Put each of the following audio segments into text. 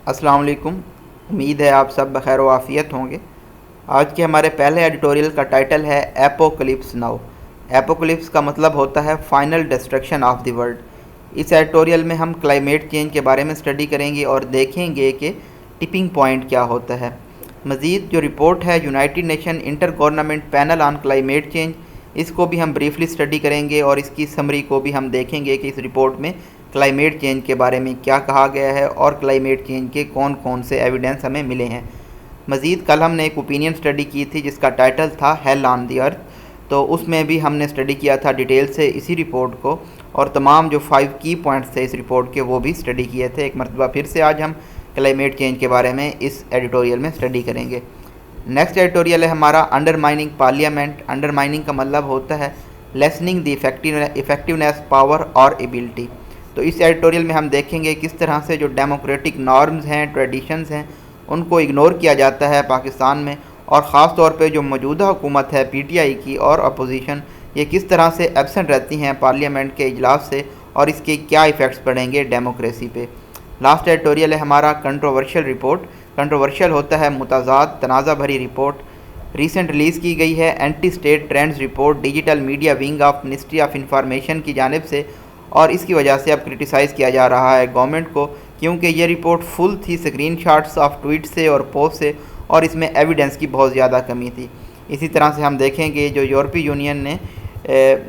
अस्सलाम वालेकुम। उम्मीद है आप सब बखैर व आफ़ियत होंगे। आज के हमारे पहले एडिटोरियल का टाइटल है एपोकलिप्स नाउ। एपोकलिप्स का मतलब होता है final destruction of the world. इस एडिटोरियल में हम क्लाइमेट चेंज के बारे में स्टडी करेंगे और देखेंगे कि टिपिंग पॉइंट क्या होता है। मज़ीद जो रिपोर्ट है United Nation inter government panel on climate change, इसको भी हम ब्रीफली स्टडी करेंगे और इसकी समरी को भी हम देखेंगे कि इस रिपोर्ट में क्लाइमेट चेंज के बारे में क्या कहा गया है और क्लाइमेट चेंज के कौन कौन से एविडेंस हमें मिले हैं। मज़ीद कल हमने एक ओपिनियन स्टडी की थी जिसका टाइटल था हेल ऑन दी अर्थ, तो उसमें भी हमने स्टडी किया था डिटेल से इसी रिपोर्ट को और तमाम जो 5 की पॉइंट्स थे इस रिपोर्ट के वो भी स्टडी किए थे। एक मरतबा फिर से आज हम क्लाइमेट चेंज के बारे में इस एडिटोरियल में स्टडी करेंगे। नेक्स्ट एडिटोरियल है हमारा अंडरमाइनिंग पार्लियामेंट। अंडरमाइनिंग का मतलब होता है लेसनिंग द इफेक्टिवनेस, पावर और एबिलिटी। तो इस एडिटोरियल में हम देखेंगे किस तरह से जो डेमोक्रेटिक नॉर्म्स हैं, ट्रेडिशंस हैं, उनको इग्नोर किया जाता है पाकिस्तान में, और ख़ास तौर पे जो मौजूदा हुकूमत है पीटीआई की और अपोजिशन, ये किस तरह से एब्सेंट रहती हैं पार्लियामेंट के इजलास से और इसके क्या इफ़ेक्ट्स पड़ेंगे डेमोक्रेसी पे। लास्ट एडिटोरियल है हमारा कंट्रोवर्शियल रिपोर्ट। कंट्रोवर्शियल होता है मुताज़ाद, तनाज़ा भरी रिपोर्ट। रिसेंट रिलीज़ की गई है anti state trends report digital media wing of ministry of information की जानिब से, और इसकी वजह से अब क्रिटिसाइज़ किया जा रहा है गवर्नमेंट को, क्योंकि ये रिपोर्ट फुल थी स्क्रीनशॉट्स ऑफ ट्वीट से और पोस्ट से, और इसमें एविडेंस की बहुत ज़्यादा कमी थी। इसी तरह से हम देखेंगे जो यूरोपीय यूनियन ने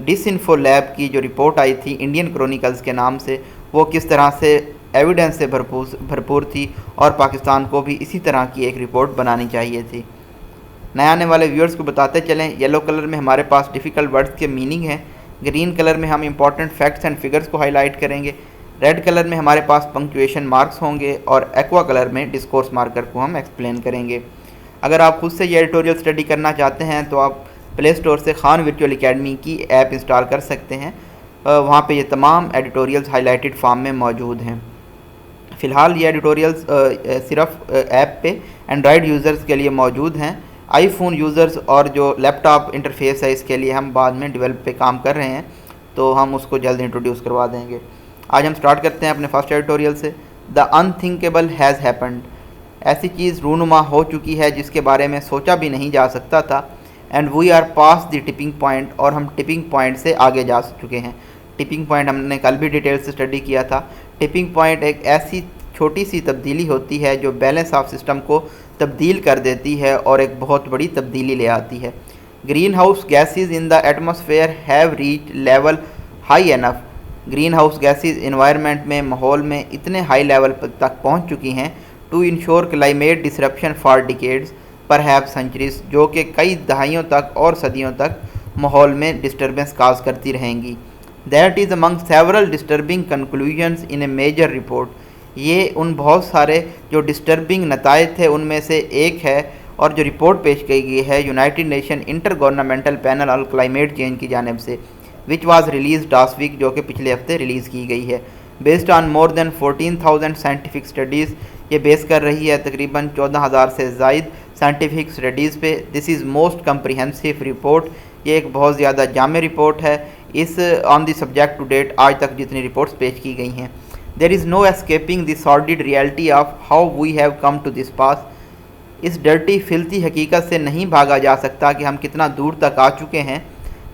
डिसइंफो लैब की जो रिपोर्ट आई थी इंडियन क्रॉनिकल्स के नाम से, वो किस तरह से एविडेंस से भरपूर थी और पाकिस्तान को भी इसी तरह की एक रिपोर्ट बनानी चाहिए थी। नए आने वाले व्यूअर्स को बताते चलें, येलो कलर में हमारे पास डिफ़िकल्ट वर्ड्स के मीनिंग हैं, ग्रीन कलर में हम इंपॉर्टेंट फैक्ट्स एंड फिगर्स को हाईलाइट करेंगे, रेड कलर में हमारे पास पंक्चुएशन मार्क्स होंगे और एक्वा कलर में डिस्कोर्स मार्कर को हम एक्सप्लेन करेंगे। अगर आप खुद से ये एडिटोरियल स्टडी करना चाहते हैं तो आप प्ले स्टोर से खान वर्चुअल एकेडमी की ऐप इंस्टॉल कर सकते हैं। वहाँ पे ये तमाम एडिटोरियल्स हाईलाइटेड फॉर्म में मौजूद हैं। फ़िलहाल ये एडिटोरियल्स सिर्फ ऐप पे एंड्रॉयड यूज़र्स के लिए मौजूद हैं। आईफोन यूज़र्स और जो लैपटॉप इंटरफेस है इसके लिए हम बाद में डेवलप पे काम कर रहे हैं, तो हम उसको जल्द इंट्रोड्यूस करवा देंगे। आज हम स्टार्ट करते हैं अपने फर्स्ट एडिटोरियल से। The unthinkable has happened. ऐसी चीज़ रूनुमा हो चुकी है जिसके बारे में सोचा भी नहीं जा सकता था। And we are past the tipping point, और हम टिपिंग पॉइंट से आगे जा चुके हैं। टिपिंग पॉइंट हमने कल भी डिटेल से स्टडी किया था। टिपिंग पॉइंट एक ऐसी छोटी सी तब्दीली होती है जो बैलेंस ऑफ सिस्टम को तब्दील कर देती है और एक बहुत बड़ी तब्दीली ले आती है। Green house gases in the atmosphere have reach level high enough. Green house gases environment में, माहौल में इतने हाई लेवल तक पहुंच चुकी हैं to ensure climate disruption for decades perhaps centuries, जो कि कई दहाइयों तक और सदियों तक माहौल में डिस्टर्बेंस काज करती रहेंगी। That is among several disturbing conclusions in a major report. ये उन बहुत सारे जो डिस्टर्बिंग नताइज थे उनमें से एक है, और जो रिपोर्ट पेश की गई है United Nation intergovernmental panel on climate change की जानिब से, which was release last week, जो कि पिछले हफ्ते रिलीज़ की गई है। Based on more than 14,000 scientific studies, ये बेस कर रही है तकरीबन 14,000 से ज़ायद साइंटिफिक स्टडीज़ पे। This is most comprehensive report. ये एक बहुत ज़्यादा जामे रिपोर्ट है इस on the subject to date आज तक जितनी रिपोर्ट्स पेश की गई हैं। There is no escaping the sordid reality of how we have come to this pass. इस डर्टी फिल्थी हकीकत से नहीं भागा जा सकता कि हम कितना दूर तक आ चुके हैं।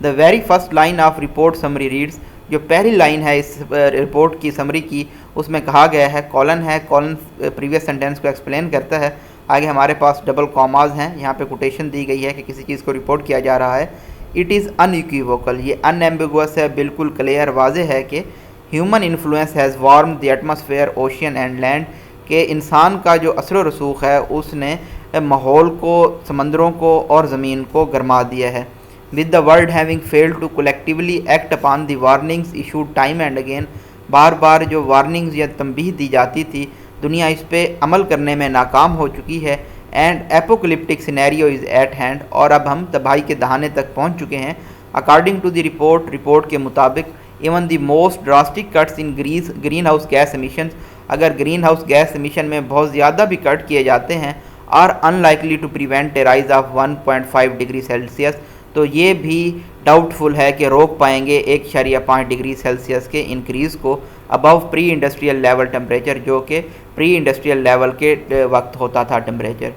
The very first line of report summary reads. जो पहली लाइन है इस रिपोर्ट की समरी की, उसमें कहा गया है, कॉलन है, कॉलन प्रीवियस सेंटेंस को एक्सप्लेन करता है। आगे हमारे पास डबल कॉमाज हैं, यहाँ पे कोटेशन दी गई है कि किसी चीज़ को रिपोर्ट किया जा रहा है। इट इज़ अनइक्विवोकल, ये अनएम्बिगुअस है, बिल्कुल क्लियर वाज़ेह है कि human influence has warm the atmosphere ocean and land, के इंसान का जो असर व रसूख है उसने माहौल को, समंदरों को और ज़मीन को गरमा दिया है। With the world having failed to collectively act upon the warnings issued time and again. बार बार जो वार्निंग्स या तंबीह दी जाती थी, दुनिया इस पर अमल करने में नाकाम हो चुकी है। And apocalyptic scenario is eight hand, और अब हम तबाही के दहाने तक पहुँच चुके हैं। अकॉर्डिंग टू द रिपोर्ट के मुताबिक even the most drastic cuts in greenhouse gas emissions, अगर ग्रीन हाउस गैस एमिशन में बहुत ज़्यादा भी कट किए जाते हैं, are unlikely to prevent a rise of 1.5 degree Celsius, तो تو یہ بھی ڈاؤٹ فل ہے کہ روک پائیں گے 1.5 ڈگری سیلسیس کے انکریز کو ابو پری انڈسٹریل لیول ٹمپریچر، جو کہ پری انڈسٹریل لیول کے وقت ہوتا تھا ٹمپریچر۔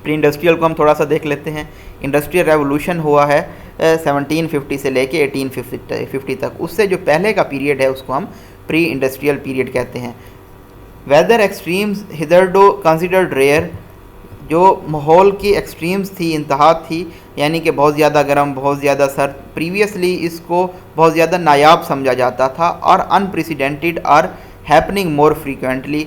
پری انڈسٹریل کو ہم تھوڑا سا دیکھ لیتے ہیں۔ انڈسٹریل ریولوشن ہوا ہے 1750 سے لے کے 1850 تک، اس سے جو پہلے کا پیریڈ ہے اس کو ہم پری انڈسٹریل پیریڈ کہتے ہیں۔ ویدر ایکسٹریمز ہدرڈو کنسیڈرڈ ریئر، جو ماحول کی ایکسٹریمز تھی، انتہا تھی، یعنی کہ بہت زیادہ گرم، بہت زیادہ سرد، پریویسلی اس کو بہت زیادہ نایاب سمجھا جاتا تھا اور انپریسیڈنٹڈ اور ہیپننگ مور فریکوینٹلی،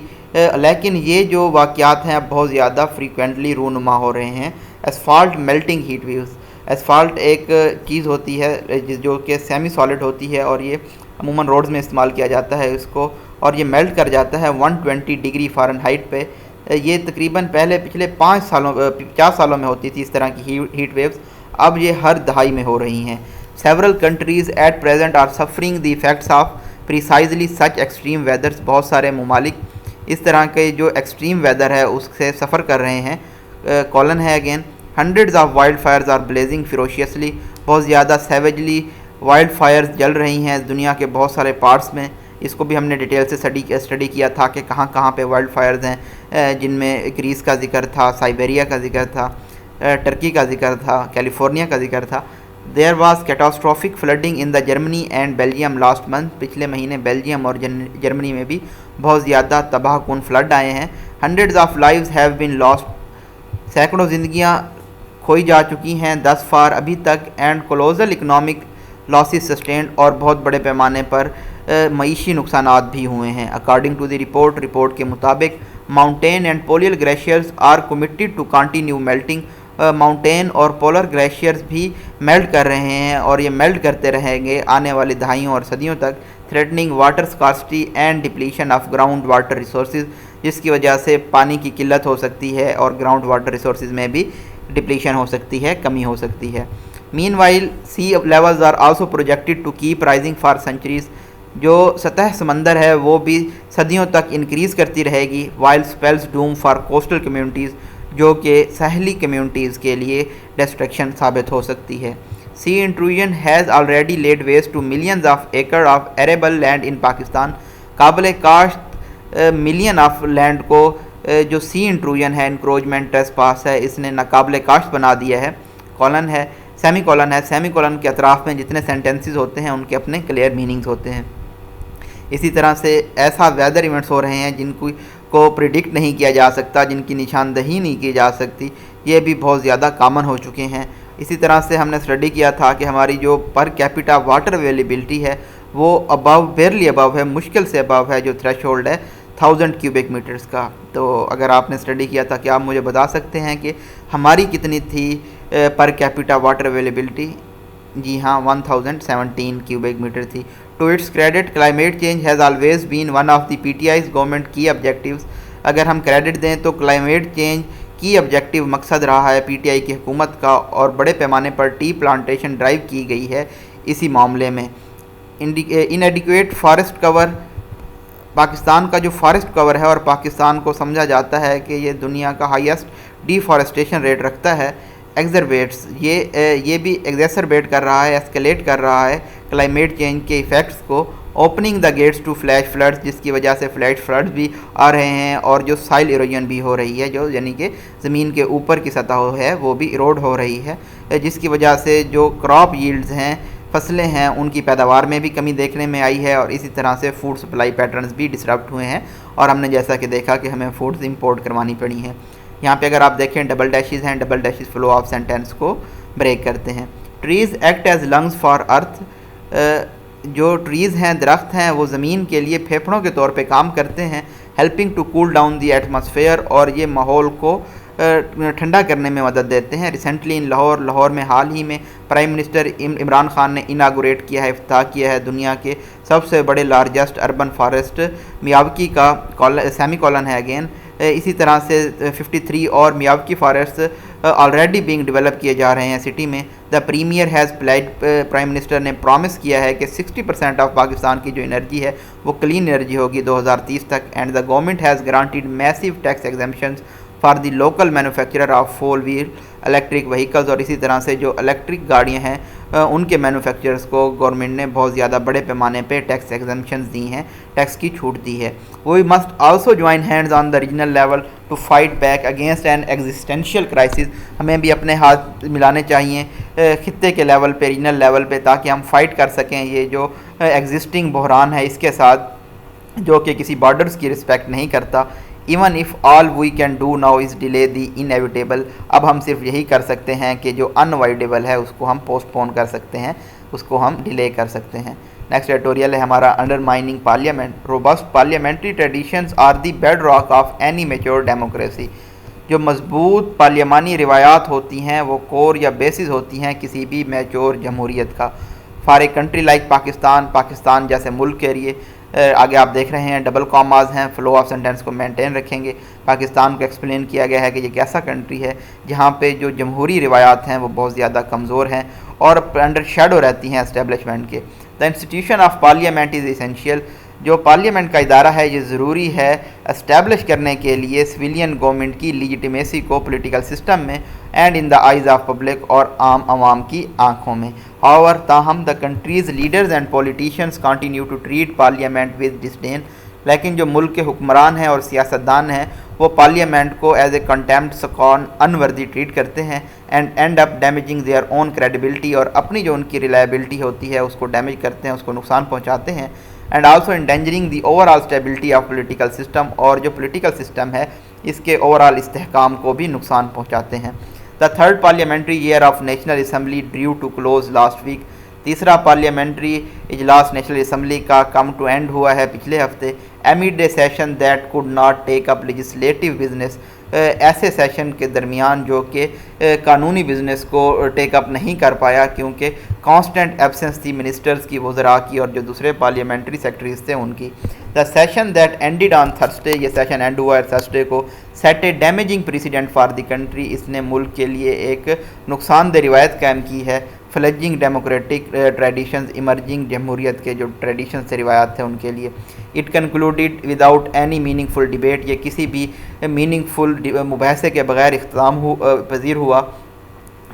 لیکن یہ جو واقعات ہیں اب بہت زیادہ فریکوینٹلی رونما ہو رہے ہیں۔ Asphalt melting heat waves, asphalt ایک چیز ہوتی ہے جو کہ سیمی سالڈ ہوتی ہے اور یہ عموماً روڈز میں استعمال کیا جاتا ہے اس کو، اور یہ میلٹ کر جاتا ہے 120 ڈگری فارنہائٹ پہ۔ یہ تقریباً پچھلے 50 سالوں میں ہوتی تھی اس طرح کی ہیٹ ویوز، اب یہ ہر دہائی میں ہو رہی ہیں۔ Several countries at present are suffering the effects of precisely such extreme weathers, بہت سارے ممالک اس طرح کے جو ایکسٹریم ویدر ہے اس سے سفر کر رہے ہیں۔ کالن ہے again, hundreds of wild fires are blazing ferociously, بہت زیادہ سیویجلی وائلڈ فائرز جل رہی ہیں دنیا کے بہت سارے پارٹس میں۔ اس کو بھی ہم نے ڈیٹیل سے اسٹڈی کیا تھا کہ کہاں کہاں پہ وائلڈ فائرز ہیں، جن میں گریس کا ذکر تھا، سائبیریا کا ذکر تھا، ٹرکی کا ذکر تھا، کیلیفورنیا کا ذکر تھا۔ There was catastrophic flooding in the Germany and Belgium last month, پچھلے مہینے بیلجیم اور جرمنی میں بھی بہت زیادہ تباہ کن فلڈ آئے ہیں۔ Hundreds of lives have been lost, سینکڑوں زندگیاں کھوئی جا چکی ہیں دس فار ابھی تک، اینڈ کولوسل اکنامک لاسز سسٹینڈ، اور بہت بڑے پیمانے پر معیشی نقصانات بھی ہوئے ہیں۔ اکارڈنگ ٹو دی رپورٹ کے مطابق mountain and polar glaciers are committed to continue melting, mountain اور پولر گلیشیئرز بھی میلٹ کر رہے ہیں اور یہ میلٹ کرتے رہیں گے آنے والی دہائیوں اور صدیوں تک، threatening water scarcity and depletion of ground water resources, جس کی وجہ سے پانی کی قلت ہو سکتی ہے اور گراؤنڈ واٹر ریسورسز میں بھی ڈپلیشن ہو سکتی ہے، کمی ہو سکتی ہے۔ Meanwhile sea levels are also projected to keep rising for centuries, جو سطح سمندر ہے وہ بھی صدیوں تک انکریز کرتی رہے گی۔ While spells doom for coastal communities, جو کہ ساحلی کمیونٹیز کے لیے ڈسٹرکشن ثابت ہو سکتی ہے۔ Sea intrusion has already laid waste to millions of acres of arable land in Pakistan, قابل کاشت ملین آف لینڈ کو جو سی انٹروژن ہے، انکروچمنٹ ٹریسپاس ہے، اس نے ناقابل کاشت بنا دیا ہے۔ کالن ہے، سیمی کالن کے اطراف میں جتنے سینٹنسز ہوتے ہیں ان کے اپنے کلیئر میننگز ہوتے ہیں۔ اسی طرح سے ایسا ویدر ایونٹس ہو رہے ہیں جن کو پریڈکٹ نہیں کیا جا سکتا، جن کی نشاندہی نہیں کی جا سکتی، یہ بھی بہت زیادہ کامن ہو چکے ہیں۔ اسی طرح سے ہم نے اسٹڈی کیا تھا کہ ہماری جو پر کیپیٹا واٹر اویلیبلٹی ہے وہ بیرلی ابو ہے، مشکل سے ابو ہے، جو تھریش ہولڈ ہے 1000 کیوبک میٹرز کا۔ تو اگر آپ نے اسٹڈی کیا تھا کہ آپ مجھے بتا سکتے ہیں کہ ہماری کتنی تھی پر کیپیٹا واٹر اویلیبلٹی؟ جی ہاں، 1017 کیوبک میٹر تھی۔ To its credit, climate change has always been one of the P T I's government کی آبجیکٹیوز۔ اگر ہم کریڈٹ دیں تو کلائمیٹ چینج کی آبجیکٹیو مقصد رہا ہے پی ٹی آئی کی حکومت کا، اور بڑے پیمانے پر ٹی پلانٹیشن ڈرائیو کی گئی ہے اسی معاملے میں۔ انیڈیکویٹ فارسٹ کور، پاکستان کا جو فارسٹ کور ہے اور پاکستان کو سمجھا جاتا ہے کہ یہ دنیا کا ہائیسٹ ڈیفارسٹیشن ریٹ رکھتا ہے، ایگزربیٹس یہ بھی ایگزیسربیٹ کر رہا ہے، ایسکیلیٹ کر رہا ہے کلائمیٹ چینج کے ایفیکٹس کو۔ Opening the gates to flash floods, جس کی وجہ سے فلیش فلڈز بھی آ رہے ہیں، اور جو سائل ایروجن بھی ہو رہی ہے، جو یعنی کہ زمین کے اوپر کی سطح ہے وہ بھی ایروڈ ہو رہی ہے، جس کی وجہ سے جو کراپ ییلڈز ہیں، فصلیں ہیں، ان کی پیداوار میں بھی کمی دیکھنے میں آئی ہے، اور اسی طرح سے فوڈ سپلائی پیٹرنز بھی ڈسرپٹ ہوئے ہیں، اور ہم نے جیسا کہ دیکھا کہ ہمیں فوڈز امپورٹ کروانی پڑی ہیں۔ یہاں پہ اگر آپ دیکھیں ڈبل ڈیشز ہیں، double dashes flow of sentence کو بریک کرتے ہیں۔ Trees act as lungs for earth, جو ٹریز ہیں، درخت ہیں، وہ زمین کے لیے پھیپھڑوں کے طور پہ کام کرتے ہیں، helping to cool down the atmosphere, اور یہ ماحول کو ٹھنڈا کرنے میں مدد دیتے ہیں۔ ریسنٹلی ان لاہور میں حال ہی میں پرائم منسٹر عمران خان نے اناگوریٹ کیا ہے، افتتاح کیا ہے دنیا کے سب سے بڑے لارجسٹ اربن فارسٹ میاوکی کا، سیمی کالن ہے اگین۔ اسی طرح سے 53 اور Miyawaki forest already being developed کیے جا رہے ہیں سٹی میں۔ The premier has pledged, prime minister نے پرومس کیا ہے کہ 60% آف پاکستان کی جو انرجی ہے وہ کلین انرجی ہوگی 2030 تک، and the government has granted massive tax exemptions for the local manufacturer of 4 wheel electric vehicles, और इसी तरह से जो इलेक्ट्रिक गाड़ियाँ हैं उनके मैन्युफैक्चरर्स को गवर्नमेंट ने बहुत ज़्यादा बड़े पैमाने पे टैक्स एग्जम्पशंस दी हैं, टैक्स की छूट दी है। We must also join hands on the regional level to fight back against an existential crisis. हमें भी अपने हाथ मिलाने चाहिए खित्ते के लेवल पे, रीजनल लेवल पे, ताकि हम फाइट कर सकें ये जो एग्जिस्टिंग बहरान है इसके साथ, जो कि किसी बॉर्डर्स की रिस्पेक्ट नहीं करता। Even if all we can do now is delay the inevitable. अब हम सिर्फ यही कर सकते हैं कि जो अनअवॉइडेबल है उसको हम पोस्टपोन कर सकते हैं, उसको हम डिले कर सकते हैं। नेक्स्ट एडिटोरियल है हमारा undermining parliament. Robust parliamentary traditions are the bedrock of any mature democracy. जो मजबूत पार्लियामानी रिवायात होती हैं वो कोर या बेसिस होती हैं किसी भी मैच्योर जमहूरियत का। For a country like Pakistan, Pakistan जैसे मुल्क के लिए, आगे आप देख रहे हैं डबल कॉमाज हैं, फ्लो ऑफ सेंटेंस को मेंटेन रखेंगे। पाकिस्तान को एक्सप्लेन किया गया है कि ये एक ऐसा कंट्री है जहाँ पे जो जमहूरी रिवायात हैं वो बहुत ज़्यादा कमज़ोर हैं और अंडर शेडो रहती हैं एस्टेब्लिशमेंट के। The institution of parliament is essential. जो पार्लियामेंट का इदारा है ये ज़रूरी है एस्टैब्लिश करने के लिए सिविलियन गवर्नमेंट की लीजिटिमेसी को पॉलिटिकल सिस्टम में and in the eyes of public, और आम आवाम की आंखों में। हाउएवर ताहम the country's leaders and politicians continue to treat parliament with disdain. लेकिन जो मुल्क के हुक्मरान हैं और सियासतदान हैं वो पार्लियामेंट को as a contempt scorn unworthy treat करते हैं and end up damaging their own credibility, और अपनी जो उनकी रिलायबिलिटी होती है उसको डैमेज करते हैं, उसको नुकसान पहुँचाते हैं। And also endangering the overall stability of political system, और जो पॉलिटिकल सिस्टम है इसके ओवरऑल इस्तेहकाम को भी नुकसान पहुँचाते हैं। The third parliamentary year of National Assembly drew to close last week. तीसरा पार्लियामेंट्री इजलास नेशनल असम्बली का कम टू एंड हुआ है पिछले हफ्ते। Amid a session that could not take up legislative business. ऐसे सेशन के दरमियान जो कि कानूनी बिज़नेस को टेकअप नहीं कर पाया क्योंकि कांस्टेंट एब्सेंस थी मिनिस्टर्स की, वज़रा की, और जो दूसरे पार्लियामेंट्री सेक्रेटरीज थे उनकी। The session that ended on Thursday, ये सेशन एंड हुआ है थर्सडे को, set A damaging president for the country. इसने मुल्क के लिए एक नुकसानदेह रिवायत कायम की है। फ्लजिंग डेमोक्रेटिक ट्रेडिशंस, इमर्जिंग जमहूरियत के जो ट्रेडिशंस से रिवायात थे उनके लिए। It concluded without any meaningful debate, ये किसी भी मीनिंगफुल मुबाहसे के बगैर इख्तिताम पजीर हुआ।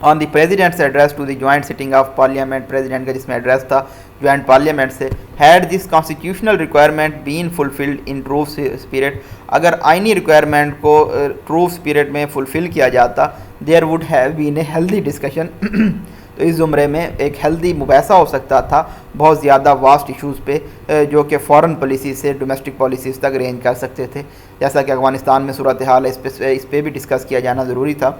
On the president's address to the joint sitting of parliament, president का जिसमें एड्रेस था जॉइंट पार्लियामेंट से, had this constitutional requirement been fulfilled in true spirit. अगर आइनी रिक्वायरमेंट को ट्रू स्पिरिट में फुलफिल किया जाता, there would have been a healthy discussion. तो इस ज़ुमरे में एक हेल्दी मुबाहसा हो सकता था बहुत ज़्यादा वास्ट इशूज़ पे जो कि फ़ॉरेन पॉलिसी से डोमेस्टिक पॉलिसीज़ तक रेंज कर सकते थे। जैसा कि अफ़गानिस्तान में सूरत हाल है, इस पे भी डिस्कस किया जाना ज़रूरी था।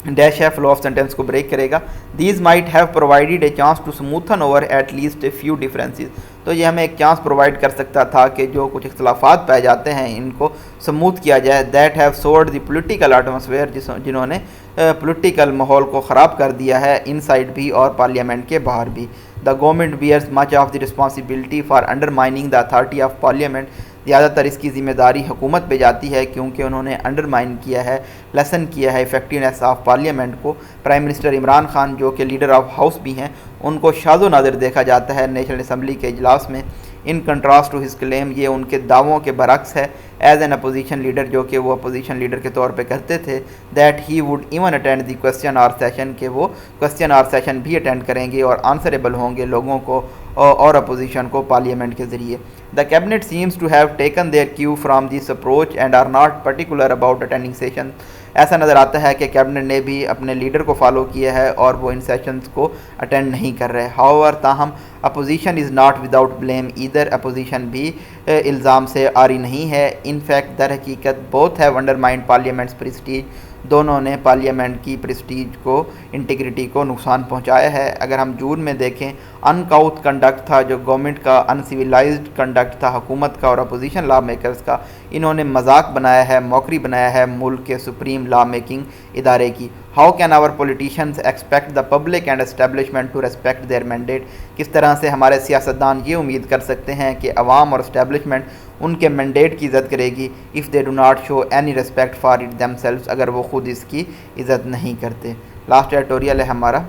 डैश है फ्लो ऑफ सेंटेंस को ब्रेक करेगा। These might have provided a chance to smoothen over at least a few differences. तो ये हमें एक चांस प्रोवाइड कर सकता था कि जो कुछ इख्तलाफात पाए जाते हैं इनको स्मूथ किया जाए। That have sword the political atmosphere, जिन्होंने पॉलिटिकल माहौल को ख़राब कर दिया है इनसाइड भी और पार्लियामेंट के बाहर भी। The government bears much of the responsibility for undermining the authority of parliament. ज़्यादातर इसकी ज़िम्मेदारी हुकूमत पे जाती है क्योंकि उन्होंने अंडरमाइन किया है, लेसन किया है इफेक्टिवनेस ऑफ पार्लियामेंट को। प्राइम मिनिस्टर इमरान खान जो कि लीडर ऑफ हाउस भी हैं उनको शाज़ो नाज़िर देखा जाता है नेशनल असम्बली के इजलास में। In contrast to his claim, ये उनके दावों के बरक्स है एज एन अपोजिशन लीडर, जो कि वो अपोजिशन लीडर के तौर पे करते थे, that he would even attend the question hour session, के वो क्वेश्चन आवर सेशन भी अटेंड करेंगे और आंसरेबल होंगे लोगों को और अपोजिशन को पार्लियामेंट के ज़रिए। The cabinet seems to have taken their cue from this approach and are not particular about attending session. ऐसा नज़र आता है कि कैबिनेट ने भी अपने लीडर को फॉलो किया है और वो इन सेशंस को अटेंड नहीं कर रहे। हाउएवर ताहम opposition is not without blame either, opposition भी इल्ज़ाम से आरी नहीं है। इनफैक्ट दर हकीकत both have undermined parliament's prestige, दोनों ने पार्लियामेंट की प्रेस्टीज को, इंटीग्रिटी को नुकसान पहुंचाया है। अगर हम जून में देखें, अनकाउथ कंडक्ट था जो गवर्नमेंट का, अनसिविलाइज्ड कंडक्ट था हुकूमत का और अपोजिशन लॉ मेकर्स का। इन्होंने मजाक बनाया है, मौकरी बनाया है मुल्क के सुप्रीम लॉ मेकिंग इदारे की। How can our politicians expect the public and establishment to respect their mandate. किस तरह से हमारे सियासतदान ये उम्मीद कर सकते हैं कि अवाम और एस्टेब्लिशमेंट उनके मैंडेट की इज़्ज़त करेगी if they do not show any respect for it themselves, अगर वो खुद इसकी इज़्ज़त नहीं करते। लास्ट एडिटोरियल है हमारा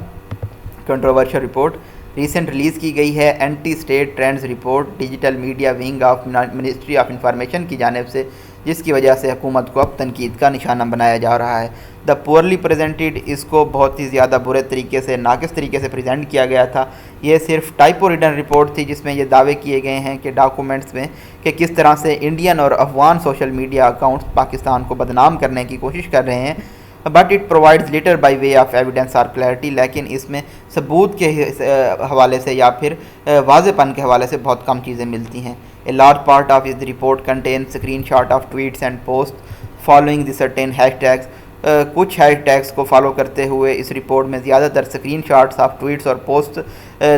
कंट्रोवर्शियल रिपोर्ट रिसेंट रिलीज़ की गई है anti state trends report digital media wing of ministry of information की जानिब से, جس کی وجہ سے حکومت کو اب تنقید کا نشانہ بنایا جا رہا ہے۔ دا پورلی پریزنٹڈ، اس کو بہت ہی زیادہ برے طریقے سے، ناقص طریقے سے پریزنٹ کیا گیا تھا۔ یہ صرف ٹائپو ریٹن رپورٹ تھی جس میں یہ دعوے کیے گئے ہیں کہ ڈاکومنٹس میں کہ کس طرح سے انڈین اور Afghan social media accounts Pakistan کو بدنام کرنے کی کوشش کر رہے ہیں، but it provides little by way of evidence اور کلیئرٹی، لیکن اس میں ثبوت کے حوالے سے یا پھر واضح پن کے حوالے سے بہت کم چیزیں ملتی ہیں۔ اے لارج پارٹ آف اس report contain screenshot of tweets and post following the certain hashtags, کچھ ہیش ٹیگس کو فالو کرتے ہوئے اس رپورٹ میں زیادہ تر اسکرین شاٹس آف ٹویٹس اور پوسٹ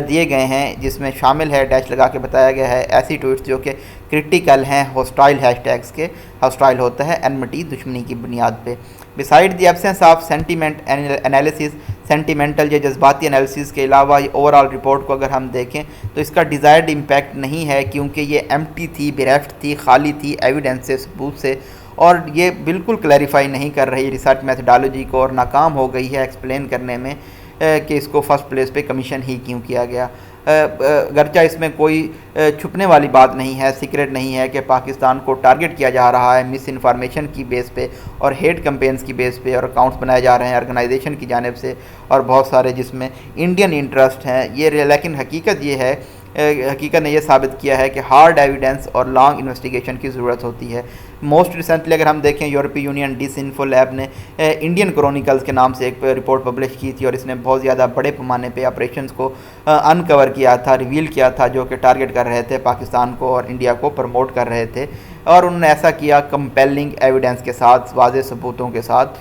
دیے گئے ہیں، جس میں شامل ہے ڈیش لگا کے بتایا گیا ہے ایسی ٹویٹس جو کہ کرٹیکل ہیں ہوسٹائل ہیش ٹیگس کے۔ ہوسٹائل ہوتا ہے انمٹی، دشمنی کی بنیاد پہ۔ Beside the absence of sentiment analysis, sentimental یا جذباتی انالیسز کے علاوہ یہ اوور آل رپورٹ کو اگر ہم دیکھیں تو اس کا ڈیزائرڈ امپیکٹ نہیں ہے، کیونکہ یہ ایمٹی تھی، بیریفٹ تھی، خالی تھی ایویڈنس سے، ثبوت سے، اور یہ بالکل کلیریفائی نہیں کر رہی ریسرچ میتھڈالوجی کو، اور ناکام ہو گئی ہے ایکسپلین کرنے میں کہ اس کو فرسٹ پلیس پہ کمیشن ہی کیوں کیا گیا۔ گرچہ اس میں کوئی چھپنے والی بات نہیں ہے، سیکرٹ نہیں ہے کہ پاکستان کو ٹارگٹ کیا جا رہا ہے مس انفارمیشن کی بیس پہ اور ہیٹ کمپینز کی بیس پہ، اور اکاؤنٹس بنائے جا رہے ہیں آرگنائزیشن کی جانب سے اور بہت سارے جس میں انڈین انٹرسٹ ہیں یہ، لیکن حقیقت یہ ہے، حقیقت نے یہ ثابت کیا ہے کہ ہارڈ ایویڈنس اور لانگ انویسٹیگیشن کی ضرورت ہوتی ہے۔ موسٹ ریسنٹلی اگر ہم دیکھیں، یورپی یونین ڈس انفو لیب نے انڈین کرونیکلز کے نام سے ایک رپورٹ پبلش کی تھی، اور اس نے بہت زیادہ بڑے پیمانے پہ آپریشنز کو انکور کیا تھا، ریویل کیا تھا، جو کہ ٹارگٹ کر رہے تھے پاکستان کو اور انڈیا کو پروموٹ کر رہے تھے، اور انہوں نے ایسا کیا کمپیلنگ ایویڈنس کے ساتھ، واضح ثبوتوں کے ساتھ۔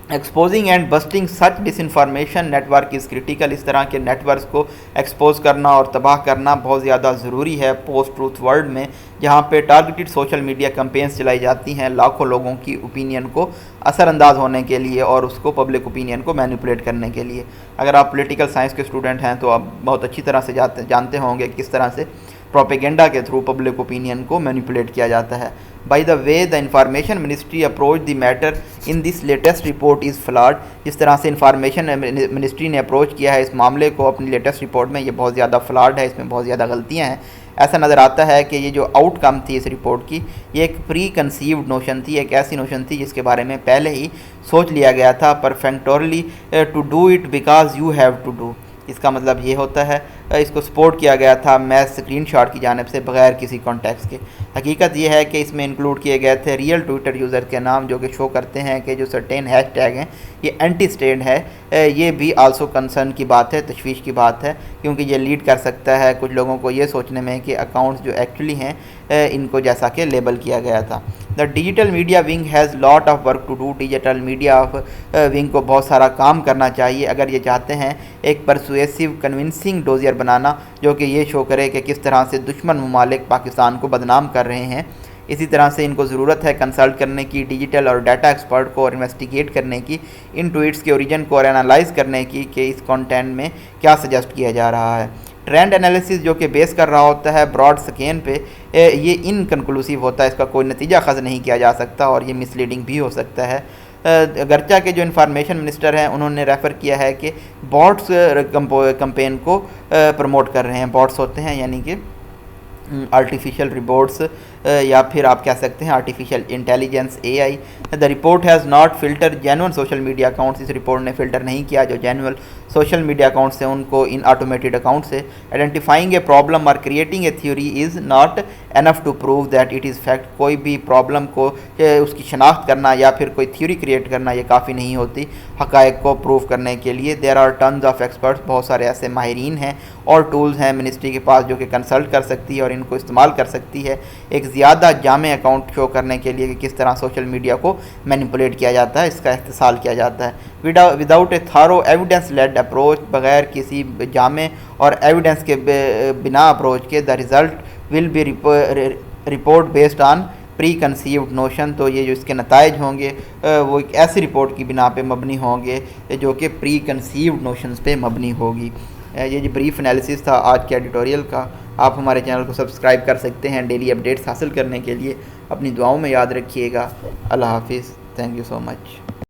Exposing and busting such disinformation network is critical, اس طرح کے نیٹ ورکس کو ایکسپوز کرنا اور تباہ کرنا بہت زیادہ ضروری ہے پوسٹ ٹروتھ ورلڈ میں، جہاں پہ ٹارگیٹڈ سوشل میڈیا کمپینز چلائی جاتی ہیں لاکھوں لوگوں کی اوپینین کو اثر انداز ہونے کے لیے اور اس کو پبلک اوپینین کو مینیپولیٹ کرنے کے لیے۔ اگر آپ پولیٹیکل سائنس کے اسٹوڈنٹ ہیں تو آپ بہت اچھی طرح سے جانتے ہوں گے کس طرح سے پروپیگنڈا کے تھرو پبلک اوپینین کو مینیپولیٹ کیا جاتا ہے۔ By the way the information ministry approach the matter in this latest report is flawed, جس طرح سے انفارمیشن منسٹری نے اپروچ کیا ہے اس معاملے کو اپنی لیٹسٹ رپورٹ میں، یہ بہت زیادہ فلاڈ ہے، اس میں بہت زیادہ غلطیاں ہیں۔ ایسا نظر آتا ہے کہ یہ جو آؤٹ کم تھی اس رپورٹ کی، یہ ایک پری کنسیوڈ نوشن تھی، ایک ایسی نوشن تھی جس کے بارے میں پہلے ہی سوچ لیا گیا تھا، perfunctorily to do it because you have to do. اس کا مطلب یہ ہوتا ہے اس کو سپورٹ کیا گیا تھا میس اسکرین شاٹ کی جانب سے بغیر کسی کانٹیکس کے۔ حقیقت یہ ہے کہ اس میں انکلوڈ کیے گئے تھے ریئل ٹویٹر یوزر کے نام، جو کہ شو کرتے ہیں کہ جو سرٹین ہیش ٹیگ ہیں یہ اینٹی اسٹیٹ ہے۔ یہ بھی آلسو کنسرن کی بات ہے، تشویش کی بات ہے، کیونکہ یہ لیڈ کر سکتا ہے کچھ لوگوں کو یہ سوچنے میں کہ اکاؤنٹس جو ایکچولی ہیں ان کو جیسا کہ لیبل کیا گیا تھا۔ The digital media wing has lot of work to do, digital media wing کو بہت سارا کام کرنا چاہیے اگر یہ چاہتے ہیں ایک پرسویسو کنونسنگ ڈوزیر بنانا جو کہ یہ شو کرے کہ کس طرح سے دشمن ممالک پاکستان کو بدنام کر رہے ہیں۔ اسی طرح سے ان کو ضرورت ہے کنسلٹ کرنے کی ڈیجیٹل اور ڈیٹا ایکسپرٹ کو، اور انویسٹیگیٹ کرنے کی ان ٹویٹس کے اوریجن کو، اور انالائز کرنے کی کہ اس کانٹینٹ میں کیا سجیسٹ کیا جا رہا ہے۔ ٹرینڈ انالیسز جو کہ بیس کر رہا ہوتا ہے براڈ سکین پہ، یہ انکنکلوسیو ہوتا ہے، اس کا کوئی نتیجہ خز نہیں کیا جا سکتا اور یہ مس لیڈنگ بھی ہو سکتا ہے۔ گرچہ کے جو انفارمیشن منسٹر ہیں انہوں نے ریفر کیا ہے کہ باٹس کمپین کو پروموٹ کر رہے ہیں۔ باٹس ہوتے ہیں یعنی کہ آرٹیفیشیل روبوٹس، یا پھر آپ کہہ سکتے ہیں artificial intelligence, A I. The report has not filter genuine social media accounts, اس رپورٹ نے فلٹر نہیں کیا جو جینون سوشل میڈیا اکاؤنٹس ہیں ان کو ان آٹومیٹڈ اکاؤنٹ سے۔ آئیڈینٹیفائنگ اے پرابلم اور creating a theory is not enough to prove that it is fact, کوئی بھی پرابلم کو اس کی شناخت کرنا یا پھر کوئی تھیوری کریٹ کرنا یہ کافی نہیں ہوتی حقائق کو پروو کرنے کے لیے۔ There are tons of experts, بہت سارے ایسے ماہرین ہیں اور ٹولز ہیں منسٹری کے پاس جو کہ کنسلٹ کر سکتی ہے اور ان کو استعمال کر سکتی ہے ایک زیادہ جامع اکاؤنٹ شو کرنے کے لیے کہ کس طرح سوشل میڈیا کو مینیپولیٹ کیا جاتا ہے، اس کا اختصال کیا جاتا ہے۔ Without a thorough evidence led approach, بغیر کسی جامع اور ایویڈنس کے بنا اپروچ کے، the result will be report based on preconceived notion, تو یہ جو اس کے نتائج ہوں گے وہ ایک ایسی رپورٹ کی بنا پہ مبنی ہوں گے جو کہ پری کنسیوڈ نوشنز پہ مبنی ہوگی۔ یہ جو بریف انالیسس تھا آج کے ایڈیٹوریل کا، آپ ہمارے چینل کو سبسکرائب کر سکتے ہیں ڈیلی اپڈیٹس حاصل کرنے کے لیے۔ اپنی دعاؤں میں یاد رکھیے گا۔ اللہ حافظ، تھینک یو سو مچ۔